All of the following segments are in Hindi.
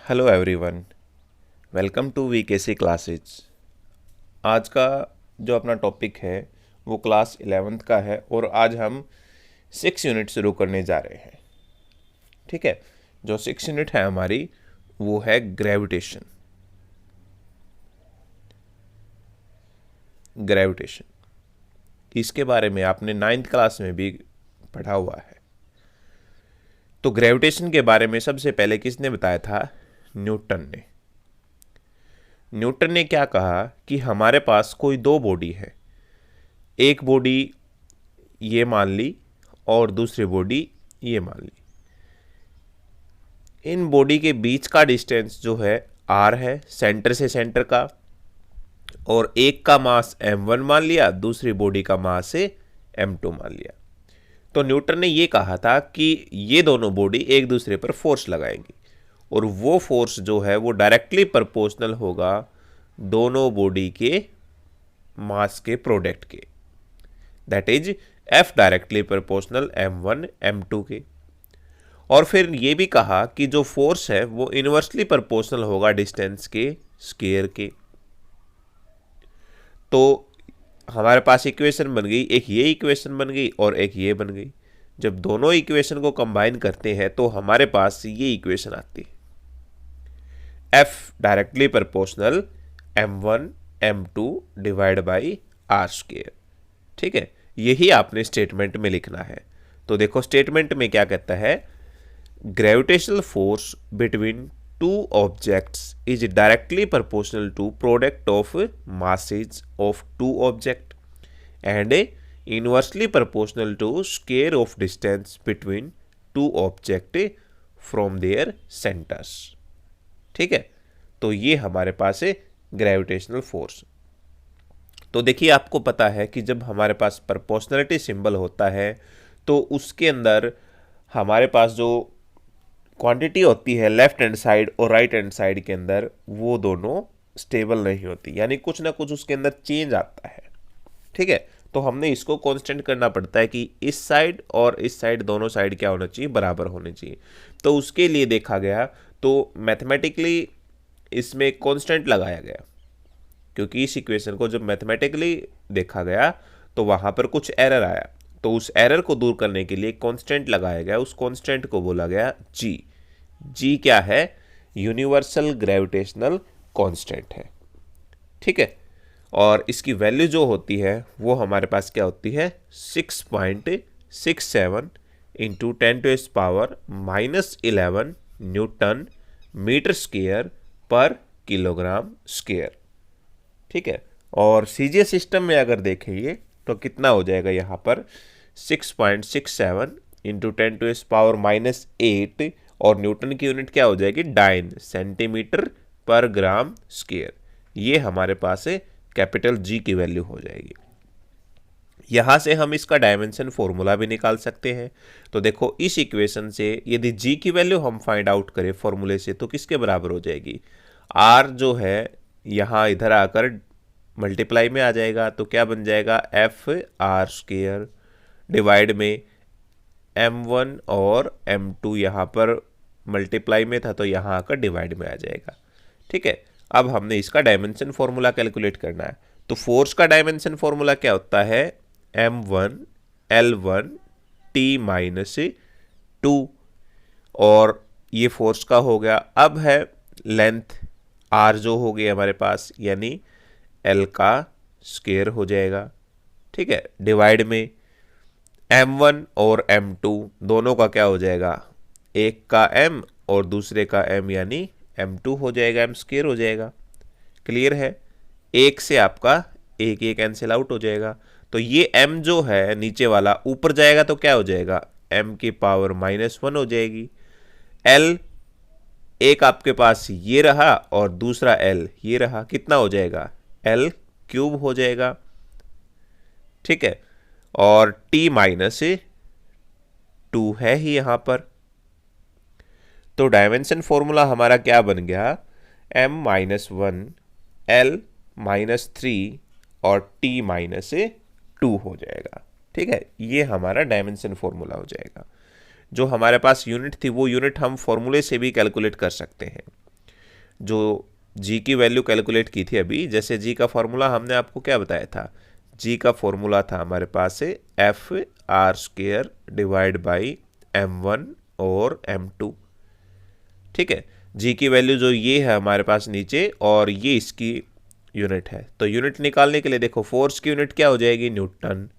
Hello everyone, welcome to VKC classes. आज का जो अपना टॉपिक है वो क्लास 11th का है और आज हम 6 यूनिट शुरू करने जा रहे हैं। ठीक है, जो 6 यूनिट है हमारी वो है ग्रेविटेशन। ग्रेविटेशन इसके बारे में आपने 9th क्लास में भी पढ़ा हुआ है। तो ग्रेविटेशन के बारे में सबसे पहले किसने बताया था? न्यूटन ने। न्यूटन ने क्या कहा कि हमारे पास कोई दो बॉडी है, एक बॉडी ये मान ली और दूसरी बॉडी ये मान ली। इन बॉडी के बीच का डिस्टेंस जो है r है, सेंटर से सेंटर का, और एक का मास m1 मान लिया, दूसरी बॉडी का मास m2 मान लिया। तो न्यूटन ने ये कहा था कि ये दोनों बॉडी एक दूसरे पर फोर्स लगाएंगी और वो फोर्स जो है वो डायरेक्टली प्रोपोर्शनल होगा दोनों बॉडी के मास के प्रोडक्ट के, that is F directly proportional m1 m2 के। और फिर ये भी कहा कि जो फोर्स है वो इनवर्सली प्रोपोर्शनल होगा डिस्टेंस के स्क्वायर के। तो हमारे पास इक्वेशन बन गई, एक ये इक्वेशन बन गई और एक ये बन गई। जब दोनों इक्वेशन को कंबाइन करते हैं तो हमारे पास ये इक्वेशन आती है, F directly proportional m1 m2 divide by r square. ठीक है, यही आपने स्टेटमेंट में लिखना है। तो देखो स्टेटमेंट में क्या कहता है, gravitational force between two objects is directly proportional to product of masses of two objects and inversely proportional to square of distance between two objects from their centers। ठीक है, तो ये हमारे पास है ग्रेविटेशनल फोर्स। तो देखिए आपको पता है कि जब हमारे पास प्रोपोर्शनलिटी सिंबल होता है तो उसके अंदर हमारे पास जो क्वांटिटी होती है लेफ्ट हैंड साइड और राइट हैंड साइड के अंदर वो दोनों स्टेबल नहीं होती, यानी कुछ ना कुछ उसके अंदर चेंज आता है। ठीक है, तो हमने इसको कांस्टेंट करना पड़ता है कि इस साइड और इस साइड दोनों साइड क्या होना चाहिए, बराबर होने चाहिए। तो उसके लिए देखा गया तो मैथमेटिकली इसमें कांस्टेंट लगाया गया, क्योंकि इस इक्वेशन को जब मैथमेटिकली देखा गया तो वहाँ पर कुछ एरर आया। तो उस एरर को दूर करने के लिए कांस्टेंट लगाया गया, उस कांस्टेंट को बोला गया जी। जी क्या है? यूनिवर्सल ग्रेविटेशनल कांस्टेंट है। ठीक है, और इसकी वैल्यू जो होती है वो हमारे पास क्या होती है, 6.67 इंटू 10⁻⁻11 न्यूटन मीटर स्क्वायर पर किलोग्राम स्क्वायर। ठीक है, और सीजीएस सिस्टम में अगर देखेंगे तो कितना हो जाएगा यहाँ पर 6.67 इंटू 10⁻⁻8 और न्यूटन की यूनिट क्या हो जाएगी, डाइन, सेंटीमीटर पर ग्राम स्क्वायर। ये हमारे पास है कैपिटल जी की वैल्यू हो जाएगी। यहाँ से हम इसका डायमेंशन फॉर्मूला भी निकाल सकते हैं। तो देखो इस इक्वेशन से यदि जी की वैल्यू हम फाइंड आउट करें फॉर्मूले से तो किसके बराबर हो जाएगी, आर जो है यहाँ इधर आकर मल्टीप्लाई में आ जाएगा, तो क्या बन जाएगा एफ आर स्क्वायर डिवाइड में m1 और m2 यहाँ पर मल्टीप्लाई में था तो यहाँ आकर डिवाइड में आ जाएगा। ठीक है, अब हमने इसका डायमेंशन फॉर्मूला कैलकुलेट करना है। तो फोर्स का डायमेंशन फॉर्मूला क्या होता है, m1 L1 T-2, और ये फोर्स का हो गया। अब है लेंथ r जो हो गई हमारे पास, यानी L का स्क्वायर हो जाएगा। ठीक है, डिवाइड में m1 और m2 दोनों का क्या हो जाएगा, एक का m और दूसरे का m, यानी m2 हो जाएगा, m स्क्वायर हो जाएगा। क्लियर है, एक से आपका एक एक कैंसिल आउट हो जाएगा। तो ये m जो है नीचे वाला ऊपर जाएगा तो क्या हो जाएगा, m की पावर -1 हो जाएगी। l एक आपके पास ये रहा और दूसरा l ये रहा, कितना हो जाएगा, l क्यूब हो जाएगा। ठीक है, और T-2 है ही यहां पर। तो डायमेंशन फॉर्मूला हमारा क्या बन गया, m-1 L-3 और T-2 हो जाएगा। ठीक है, ये हमारा डायमेंशन फॉर्मूला हो जाएगा। जो हमारे पास यूनिट थी वो यूनिट हम फॉर्मूले से भी कैलकुलेट कर सकते हैं। जो जी की वैल्यू कैलकुलेट की थी अभी, जैसे जी का फॉर्मूला हमने आपको क्या बताया था, जी का फॉर्मूला था हमारे पास से F R square divide by m1 और m2। ठीक है, जी की वैल्यू जो ये है हमारे पास नीचे, और ये इसकी यूनिट है। तो यूनिट निकालने के लिए देखो, फोर्स की यूनिट क्या हो जाएगी, न्यूटन।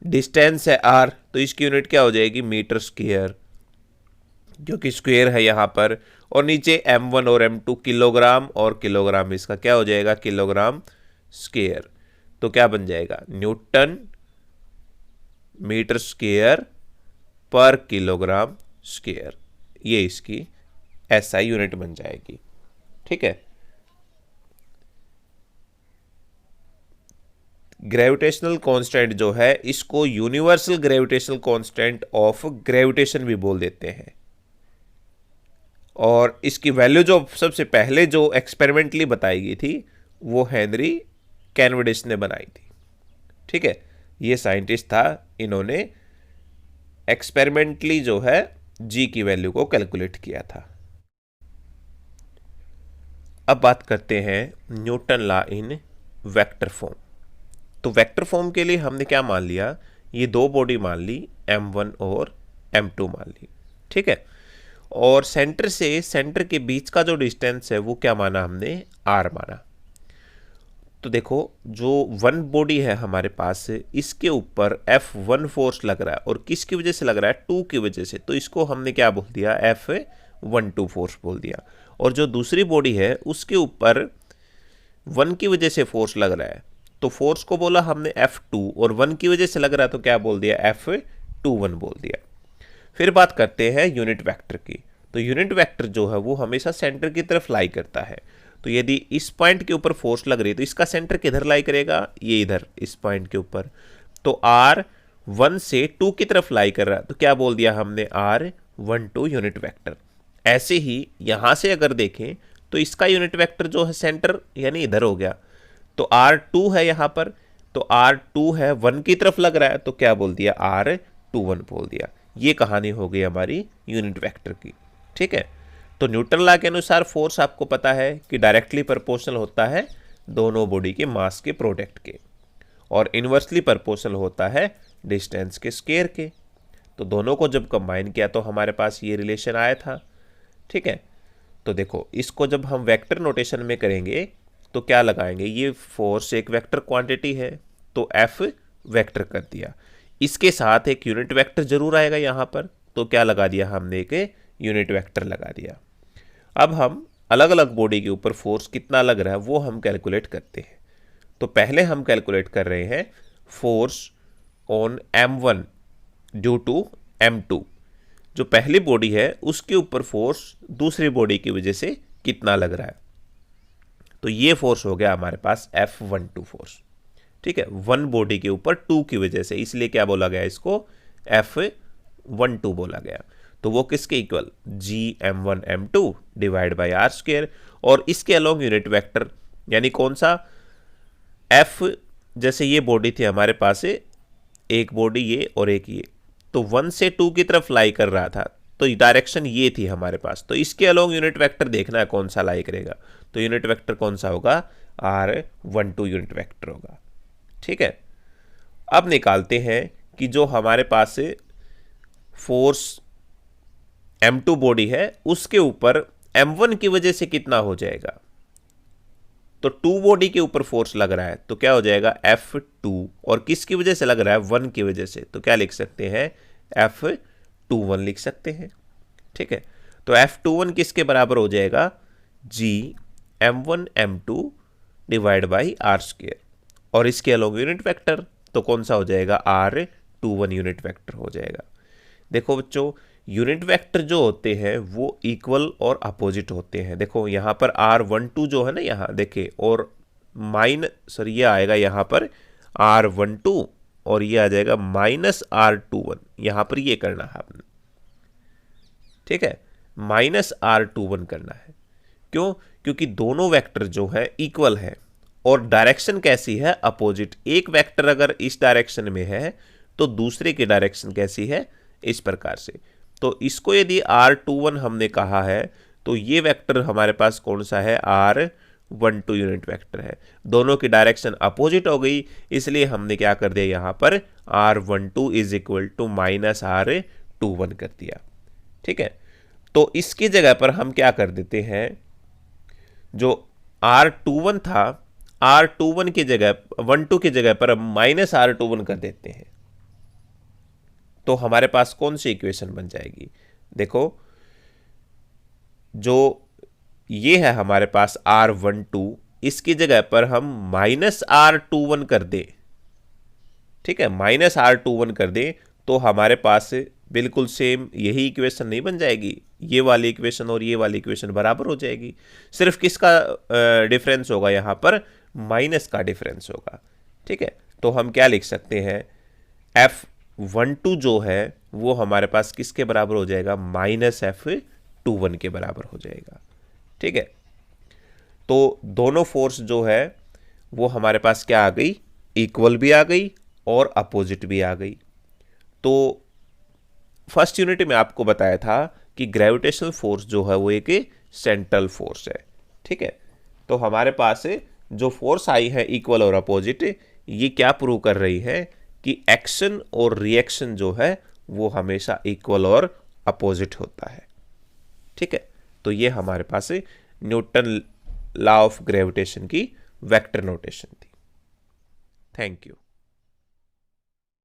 डिस्टेंस है आर, तो इसकी यूनिट क्या हो जाएगी, मीटर स्क्वेयर, क्योंकि स्क्वेयर है यहाँ पर। और नीचे m1 और m2 किलोग्राम, और किलोग्राम इसका क्या हो जाएगा, किलोग्राम स्क्वेयर। तो क्या बन जाएगा, न्यूटन मीटर स्क्वेयर पर किलोग्राम स्क्वेयर, ये इसकी एसआई यूनिट बन जाएगी। ठीक है, ग्रेविटेशनल कांस्टेंट जो है इसको universal gravitational constant of gravitation भी बोल देते हैं। और इसकी वैल्यू जो सबसे पहले जो एक्सपेरिमेंटली बताई गई थी वो हेनरी कैनवेडिश ने बनाई थी। ठीक है, ये साइंटिस्ट था, इन्होंने एक्सपेरिमेंटली जो है जी की वैल्यू को कैलकुलेट किया था। अब बात करते हैं Newton law in vector form. तो वेक्टर फॉर्म के लिए हमने क्या मान लिया, ये दो बॉडी मान ली, m1 और m2 मान ली। ठीक है, और सेंटर से सेंटर के बीच का जो डिस्टेंस है वो क्या माना हमने, r माना। तो देखो, जो वन बॉडी है हमारे पास, इसके ऊपर F1 फोर्स लग रहा है, और किसकी वजह से लग रहा है, 2 की वजह से, तो इसको हमने क्या बोल दिया, F12 फोर्स बोल दिया। और जो दूसरी बॉडी है उसके ऊपर 1 की वजह से फोर्स लग रहा है, तो फोर्स को बोला हमने F2, और 1 की वजह से लग रहा है तो क्या बोल दिया, F21 बोल दिया। फिर बात करते हैं यूनिट वेक्टर की। तो यूनिट वेक्टर जो है वो हमेशा सेंटर की तरफ लाई करता है। तो यदि इस पॉइंट के ऊपर फोर्स लग रही है तो इसका सेंटर किधर लाई करेगा, ये इधर इस पॉइंट के ऊपर। तो R1 से 2 की तरफ लाई कर रहा है, तो क्या बोल दिया हमने, R12 यूनिट वेक्टर। ऐसे ही यहां से अगर देखें तो इसका यूनिट वेक्टर जो है सेंटर यानी इधर हो गया, तो R2 है यहां पर, तो R2 है 1 की तरफ लग रहा है, तो क्या बोल दिया, R21 बोल दिया। ये कहानी हो गई हमारी यूनिट वेक्टर की। ठीक है, तो न्यूटन लॉ के अनुसार फोर्स आपको पता है कि डायरेक्टली प्रोपोर्शनल होता है दोनों बॉडी के मास के प्रोडक्ट के, और इनवर्सली प्रोपोर्शनल होता है डिस्टेंस के स्क्वायर के। तो दोनों को जब कंबाइन किया तो हमारे पास ये रिलेशन आया था। ठीक है, तो देखो, इसको जब हम वेक्टर नोटेशन में करेंगे तो क्या लगाएंगे, ये फोर्स एक वेक्टर क्वांटिटी है, तो F वेक्टर कर दिया, इसके साथ एक यूनिट वेक्टर जरूर आएगा यहाँ पर, तो क्या लगा दिया हमने, एक यूनिट वेक्टर लगा दिया। अब हम अलग अलग बॉडी के ऊपर फोर्स कितना लग रहा है वो हम कैलकुलेट करते हैं। तो पहले हम कैलकुलेट कर रहे हैं force on m1 due to m2। जो पहली बॉडी है उसके ऊपर फोर्स दूसरी बॉडी की वजह से कितना लग रहा है, तो ये फोर्स हो गया हमारे पास F12 फोर्स। ठीक है, वन बॉडी के ऊपर 2 की वजह से, इसलिए क्या बोला गया, इसको F12 बोला गया। तो वो किसके equal, Gm1 m2 divide by R square. और इसके अलोंग यूनिट वेक्टर यानी कौन सा, F, जैसे ये बॉडी थी हमारे पास, एक बॉडी ये और एक ये, तो 1 से 2 की तरफ लाई कर रहा था, तो डायरेक्शन ये थी हमारे पास, तो इसके अलोंग यूनिट वेक्टर देखना है कौन सा लाई करेगा, तो यूनिट वेक्टर कौन सा होगा, R12 यूनिट वेक्टर होगा। ठीक है, अब निकालते हैं कि जो हमारे पास फोर्स m2 बॉडी है उसके ऊपर m1 की वजह से कितना हो जाएगा, तो 2 बॉडी के ऊपर फोर्स लग रहा है, तो क्या हो जाएगा, F2, और किसकी वजह से लग रहा है, 1 की वजह से, तो क्या लिख सकते हैं, F21 लिख सकते हैं। ठीक है, तो F21 किसके बराबर हो जाएगा, Gm1 m2 divide by R square, और इसके अलोंग यूनिट वेक्टर तो कौन सा हो जाएगा, R21 यूनिट वेक्टर हो जाएगा। देखो बच्चों, यूनिट वेक्टर जो होते हैं वो इक्वल और अपोजिट होते हैं। देखो यहाँ पर R12 जो है ना, यहाँ देखे, और ये आएगा यहाँ पर R12 और ये आ जाएगा -R21, यहाँ पर ये करना है आपने। ठीक है, -R21 करना है, क्यों, क्योंकि दोनों वेक्टर जो है इक्वल है और डायरेक्शन कैसी है, अपोजिट। एक वेक्टर अगर इस डायरेक्शन में है तो दूसरे की डायरेक्शन कैसी है, इस प्रकार से। तो इसको यदि R21 हमने कहा है तो ये वेक्टर हमारे पास कौन सा है, R12 यूनिट वेक्टर है। दोनों की डायरेक्शन अपोजिट हो गई, इसलिए हमने क्या कर दिया यहाँ पर R12 is equal to minus R21 कर दिया। ठीक है, तो इसकी जगह पर हम क्या कर देते हैं, जो R21 था, R21 की जगह 12 की जगह पर हम माइनस R21 कर देते हैं, तो हमारे पास कौन सी इक्वेशन बन जाएगी। देखो, जो ये है हमारे पास R12, इसकी जगह पर हम माइनस R21 कर दें, ठीक है, माइनस R21 कर दें, तो हमारे पास बिल्कुल सेम यही इक्वेशन नहीं बन जाएगी, ये वाली इक्वेशन और ये वाली इक्वेशन बराबर हो जाएगी। सिर्फ किसका डिफरेंस होगा, यहाँ पर माइनस का डिफरेंस होगा। ठीक है, तो हम क्या लिख सकते हैं, F12 जो है वो हमारे पास किसके बराबर हो जाएगा, माइनस F21 के बराबर हो जाएगा। ठीक है, तो दोनों फोर्स जो है वो हमारे पास क्या आ गई, इक्वल भी आ गई और अपोजिट भी आ गई। तो फर्स्ट यूनिट में आपको बताया था कि ग्रेविटेशनल फोर्स जो है वो एक सेंट्रल फोर्स है। ठीक है, तो हमारे पास जो फोर्स आई है इक्वल और अपोजिट, ये क्या प्रूव कर रही है कि एक्शन और रिएक्शन जो है वो हमेशा इक्वल और अपोजिट होता है। ठीक है, तो ये हमारे पास न्यूटन लॉ ऑफ ग्रेविटेशन की वेक्टर नोटेशन थी। Thank you.